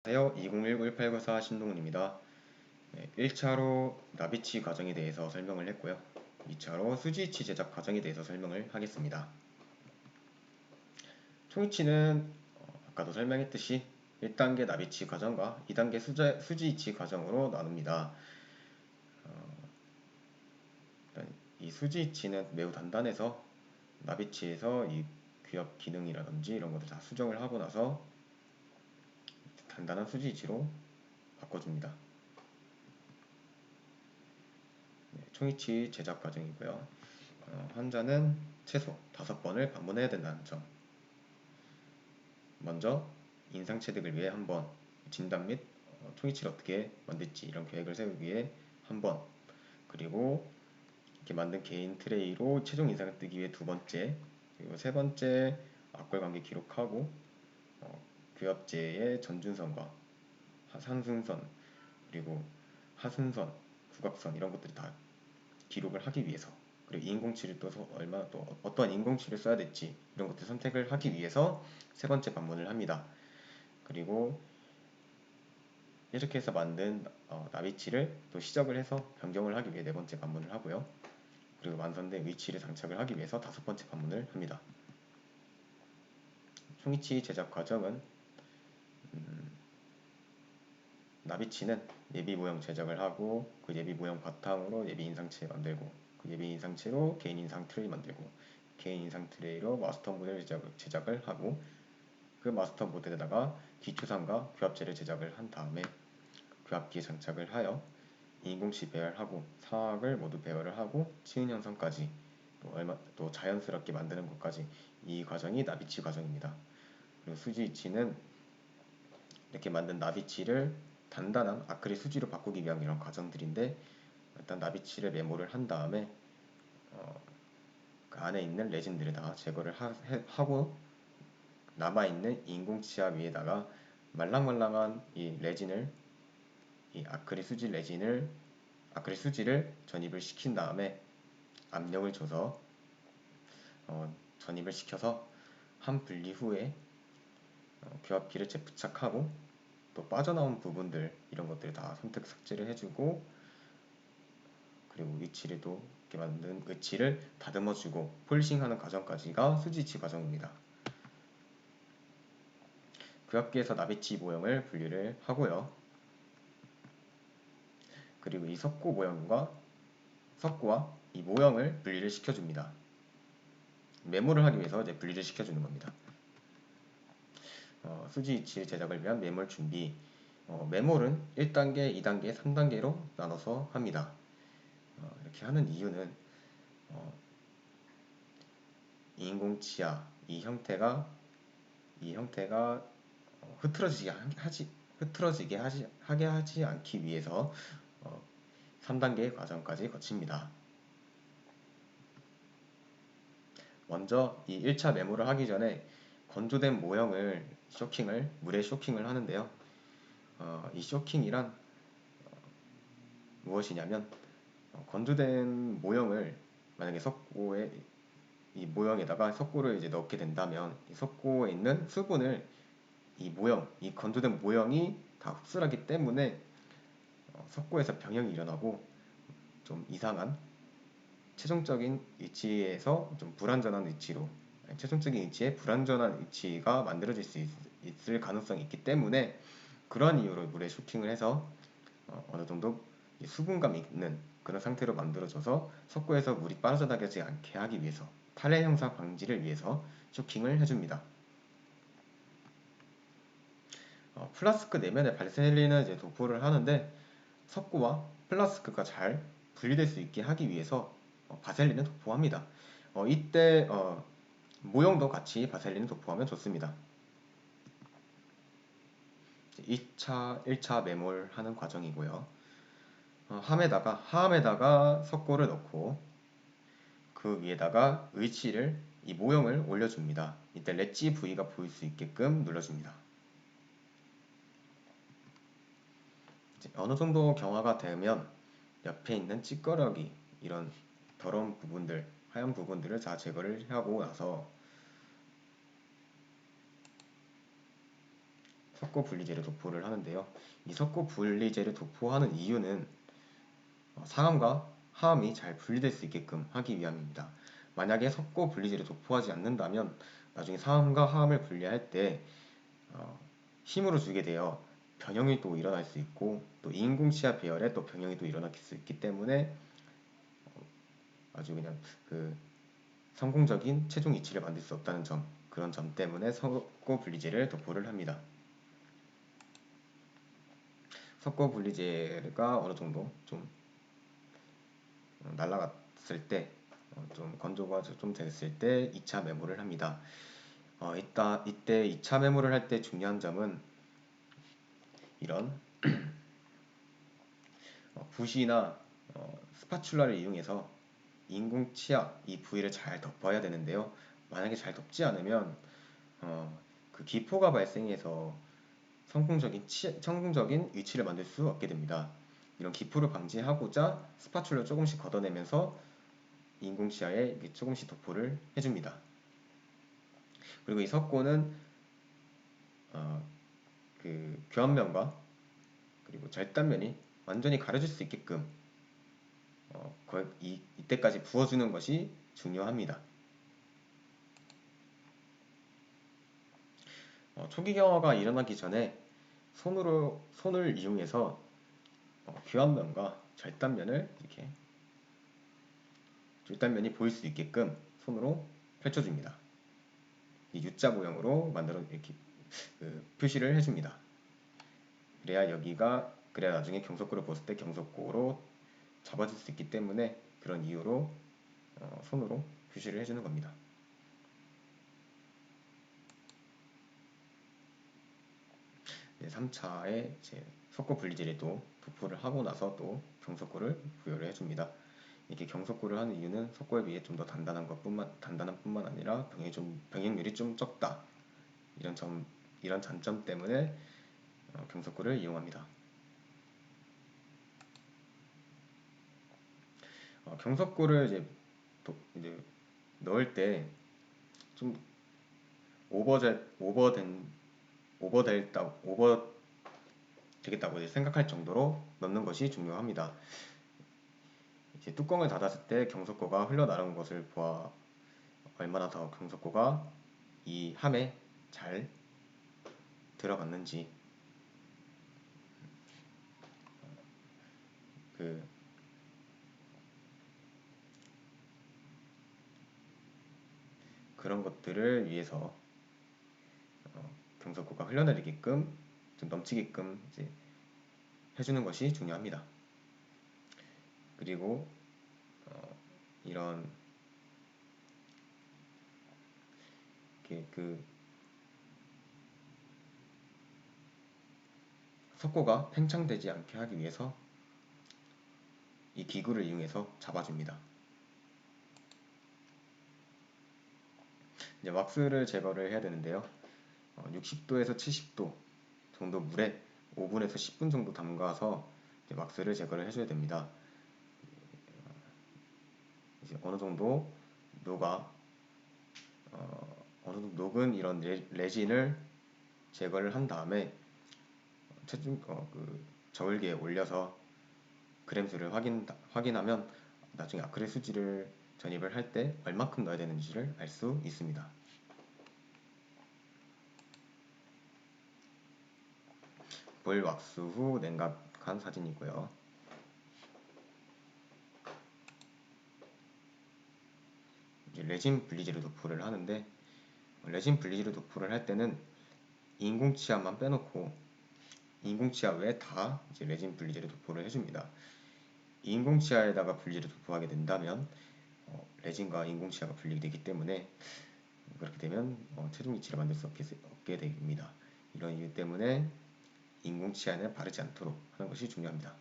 안녕하세요. 2019-1894 신동훈입니다. 1차로 나비치 과정에 대해서 설명을 했고요. 2차로 수지치 제작 과정에 대해서 설명을 하겠습니다. 총이치는 아까도 설명했듯이 1단계 나비치 과정과 2단계 수지치 과정으로 나눕니다. 일단 이 수지치는 매우 단단해서 나비치에서 이 귀엽 기능이라든지 이런 것들 다 수정을 하고 나서 단단한 수지치로 바꿔줍니다. 총이치 제작 과정이고요. 환자는 최소 5번을 방문해야 된다는 점. 먼저 인상체득을 위해 한 번, 진단 및 총이치를 어떻게 만들지 이런 계획을 세우기 위해 한 번, 그리고 이렇게 만든 개인 트레이로 최종 인상을 뜨기 위해 두 번째, 그리고 세 번째 악골 관계 기록하고 교합제의 전준선과 상순선, 그리고 하순선, 구각선 이런 것들이 다 기록을 하기 위해서, 그리고 인공치를 또 얼마나 또 어떠한 인공치를 써야 될지 이런 것들 선택을 하기 위해서 세 번째 방문을 합니다. 그리고 이렇게 해서 만든 나비치를 또 시적을 해서 변경을 하기 위해 네 번째 방문을 하고요. 그리고 완성된 위치를 장착을 하기 위해서 다섯 번째 방문을 합니다. 총이치 제작 과정은 나비치는 예비 모형 제작을 하고 그 예비 모형 바탕으로 예비 인상체 만들고 그 예비 인상체로 개인 인상 트레이 만들고 개인 인상 트레이로 마스터 모델 제작을 하고 그 마스터 모델에다가 기초상과 교합제를 제작을 한 다음에 교합기에 장착을 하여 인공치 배열하고 사각을 모두 배열을 하고 치은 형성까지 또 자연스럽게 만드는 것까지 이 과정이 나비치 과정입니다. 그리고 수지치는 이렇게 만든 나비치를 단단한 아크릴 수지로 바꾸기 위한 이런 과정들인데, 일단 나비치를 메모를 한 다음에 그 안에 있는 레진들을 다 제거를 하고 남아있는 인공치아 위에다가 말랑말랑한 이 레진을, 이 아크릴 수지를 전입을 시킨 다음에 압력을 줘서 전입을 시켜서 한 분리 후에 교합기를 재부착하고 또 빠져나온 부분들 이런 것들 다 선택 삭제를 해주고, 그리고 위치를 또 이렇게 만든 의치를 다듬어주고 폴싱하는 과정까지가 수지치 과정입니다. 교합기에서 나비치 모형을 분리를 하고요. 그리고 이 석고와 이 모형을 분리를 시켜줍니다. 메모를 하기 위해서 이제 분리를 시켜주는 겁니다. 수지치 제작을 위한 메모를 준비. 메모는 1단계, 2단계, 3단계로 나눠서 합니다. 이렇게 하는 이유는 인공치아 이 형태가 흐트러지게 하게 하지 않기 위해서 3단계의 과정까지 거칩니다. 먼저 이 1차 메모를 하기 전에 건조된 모형을 물에 쇼킹을 하는데요. 이 쇼킹이란 무엇이냐면 건조된 모형을 만약에 이 모형에다가 석고를 이제 넣게 된다면 이 석고에 있는 수분을 이 건조된 모형이 다 흡수하기 때문에 석고에서 병형이 일어나고 좀 이상한 최종적인 위치에서 좀 불완전한 위치로 최종적인 위치에 불완전한 위치가 만들어질 수 있을 가능성이 있기 때문에 그런 이유로 물에 쇼킹을 해서 어느 정도 수분감 있는 그런 상태로 만들어져서 석고에서 물이 빠져나가지 않게 하기 위해서 탈해 형상 방지를 위해서 쇼킹을 해줍니다. 플라스크 내면에 바세린을 이제 도포를 하는데 석고와 플라스크가 잘 분리될 수 있게 하기 위해서 바셀린을 도포합니다. 이때 모형도 같이 바셀린을 도포하면 좋습니다. 1차 메몰 하는 과정이고요. 하함에다가 석고를 넣고 그 위에다가 의치를 이 모형을 올려줍니다. 이때 렛지 부위가 보일 수 있게끔 눌러줍니다. 어느 정도 경화가 되면 옆에 있는 찌꺼러기 이런 더러운 부분들, 하얀 부분들을 다 제거를 하고 나서 석고 분리제를 도포를 하는데요. 이 석고 분리제를 도포하는 이유는 상암과 하암이 잘 분리될 수 있게끔 하기 위함입니다. 만약에 석고 분리제를 도포하지 않는다면 나중에 상암과 하암을 분리할 때 힘으로 주게 되어 변형이 또 일어날 수 있고 또 인공치아 배열에 또 변형이 또 일어날 수 있기 때문에 아주 그냥 그 성공적인 최종 이치를 만들 수 없다는 점, 그런 점 때문에 석고 분리제를 도포를 합니다. 석고 분리제가 어느 정도 좀 날아갔을 때, 좀 건조가 좀 됐을 때 2차 메모를 합니다. 이때 2차 메모를 할 때 중요한 점은 이런 붓이나 스파츌라를 이용해서 인공 치아 이 부위를 잘 덮어야 되는데요. 만약에 잘 덮지 않으면 그 기포가 발생해서 성공적인 위치를 만들 수 없게 됩니다. 이런 기포를 방지하고자 스파츌라를 조금씩 걷어내면서 인공 치아에 조금씩 도포를 해줍니다. 그리고 이 석고는 그 교환면과 그리고 절단면이 완전히 가려질 수 있게끔 이때까지 부어주는 것이 중요합니다. 초기 경화가 일어나기 전에 손을 이용해서 교환면과 절단면이 보일 수 있게끔 손으로 펼쳐줍니다. 이 U자 모양으로 만들어 이렇게 표시를 해줍니다. 그래야 나중에 경석고를 벗을 때 경석고로 잡아줄 수 있기 때문에 그런 이유로 손으로 표시를 해주는 겁니다. 네, 3차에 석고 분리제를 또 도포를 하고 나서 또 경석고를 부여를 해줍니다. 이렇게 경석고를 하는 이유는 석고에 비해 좀 더 단단한 뿐만 아니라 병행률이 좀 적다. 이런 장점 때문에 경석고를 이용합니다. 경석고를 이제 넣을 때 좀 오버되겠다고 생각할 정도로 넣는 것이 중요합니다. 이제 뚜껑을 닫았을 때 경석고가 흘러나오는 것을 보아 얼마나 더 경석고가 이 함에 잘 들어갔는지 그런 것들을 위해서 경석고가 흘러내리게끔 좀 넘치게끔 이제 해주는 것이 중요합니다. 그리고 이런 석고가 팽창되지 않게 하기 위해서 이 기구를 이용해서 잡아줍니다. 이제 왁스를 제거를 해야 되는데요. 60도에서 70도 정도 물에 5분에서 10분 정도 담가서 왁스를 제거를 해줘야 됩니다. 이제 어느 정도 녹은 이런 레진을 제거를 한 다음에 저울기에 올려서 그램수를 확인하면 나중에 아크릴 수지를 전입을 할 때 얼마큼 넣어야 되는지를 알 수 있습니다. 볼 왁스 후 냉각한 사진이고요. 이제 레진 분리제를 도포를 하는데 레진 분리제를 도포를 할 때는 인공치아만 빼놓고 인공치아 외에 다 이제 레진 분리제를 도포를 해줍니다. 인공치아에다가 분리제를 도포하게 된다면 레진과 인공치아가 분리되기 되기 때문에 그렇게 되면 최종 이치를 만들 수 없게 됩니다. 이런 이유 때문에 인공치아는 바르지 않도록 하는 것이 중요합니다.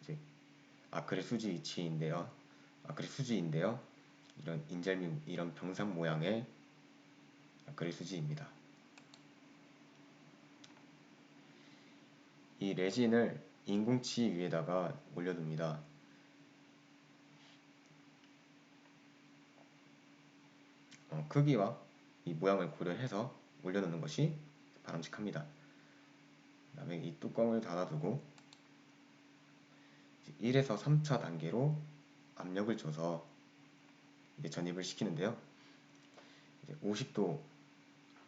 이제 아크릴 수지인데요. 이런 병상 모양의 아크릴 수지입니다. 이 레진을 인공치 위에다가 올려둡니다. 크기와 이 모양을 고려해서 올려놓는 것이 바람직합니다. 그 다음에 이 뚜껑을 닫아두고 1에서 3차 단계로 압력을 줘서 이제 전입을 시키는데요. 이제 50도,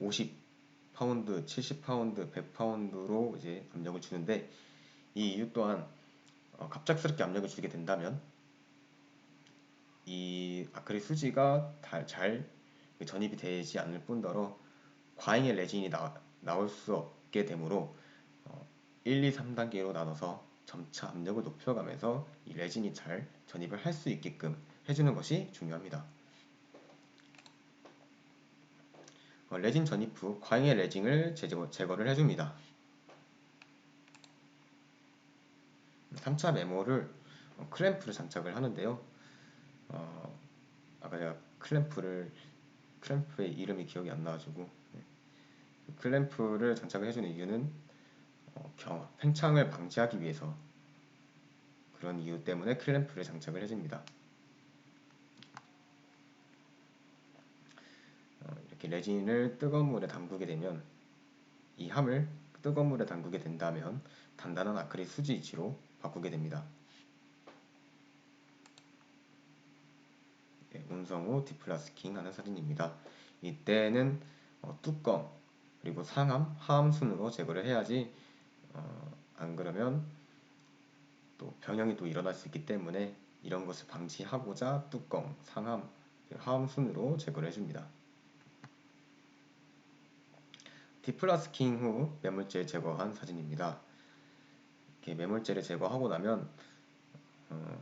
50파운드, 70파운드, 100파운드로 이제 압력을 주는데, 이 이유 또한 갑작스럽게 압력을 주게 된다면 이 아크릴 수지가 잘 전입이 되지 않을 뿐더러 과잉의 레진이 나올 수 없게 되므로 1, 2, 3단계로 나눠서 점차 압력을 높여가면서 이 레진이 잘 전입을 할 수 있게끔 해주는 것이 중요합니다. 레진 전입 후 과잉의 레진을 제거를 해줍니다. 3차 메모를 클램프를 장착을 하는데요. 아까 제가 클램프의 이름이 기억이 안 나가지고, 클램프를 장착을 해주는 이유는 팽창을 방지하기 위해서, 그런 이유 때문에 클램프를 장착을 해줍니다. 이렇게 레진을 뜨거운 물에 담그게 되면, 이 함을 뜨거운 물에 담그게 된다면 단단한 아크릴 수지 이치로 바꾸게 됩니다. 운송 후 디플라스킹 하는 사진입니다. 이때는 뚜껑 그리고 상함, 하함 순으로 제거를 해야지 안 그러면 또 병형이 또 일어날 수 있기 때문에 이런 것을 방지하고자 뚜껑, 상함, 하함 순으로 제거를 해줍니다. 디플라스킹 후 매물재 제거한 사진입니다. 이렇게 매물재를 제거하고 나면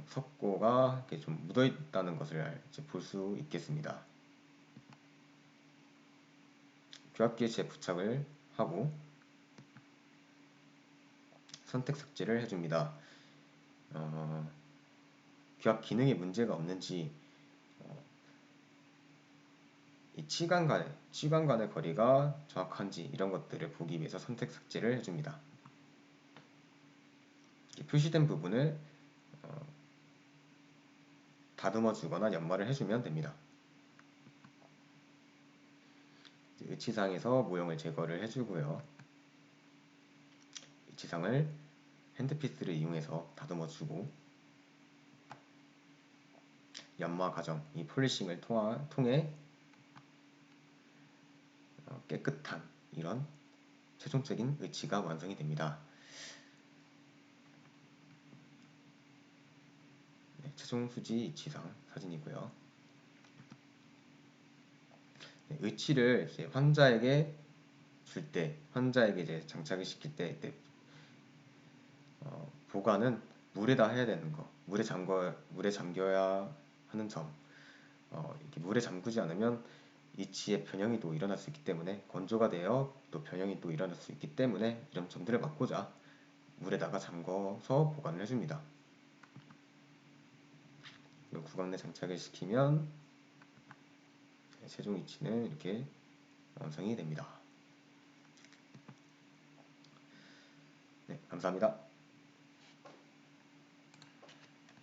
석고가 이렇게 좀 묻어 있다는 것을 볼 수 있겠습니다. 규합기에 부착을 하고 선택 삭제를 해줍니다. 규합 기능에 문제가 없는지, 이 치관 간의 거리가 정확한지 이런 것들을 보기 위해서 선택 삭제를 해줍니다. 표시된 부분을 다듬어 주거나 연마를 해주면 됩니다. 의치상에서 모형을 제거를 해주고요. 의치상을 핸드피스를 이용해서 다듬어 주고, 연마 과정, 이 폴리싱을 통해 깨끗한 이런 최종적인 의치가 완성이 됩니다. 최종 수지 의치상 사진이고요. 의치를 이제 환자에게 줄 때, 환자에게 이제 장착을 시킬 때, 보관은 물에다 해야 되는 거, 물에 잠겨야 하는 점, 이렇게 물에 잠그지 않으면 이치의 변형이 또 일어날 수 있기 때문에, 건조가 되어 또 변형이 또 일어날 수 있기 때문에 이런 점들을 막고자 물에다가 잠궈서 보관을 해줍니다. 구강 내 장착을 시키면 최종 이치는 이렇게 완성이 됩니다. 네, 감사합니다.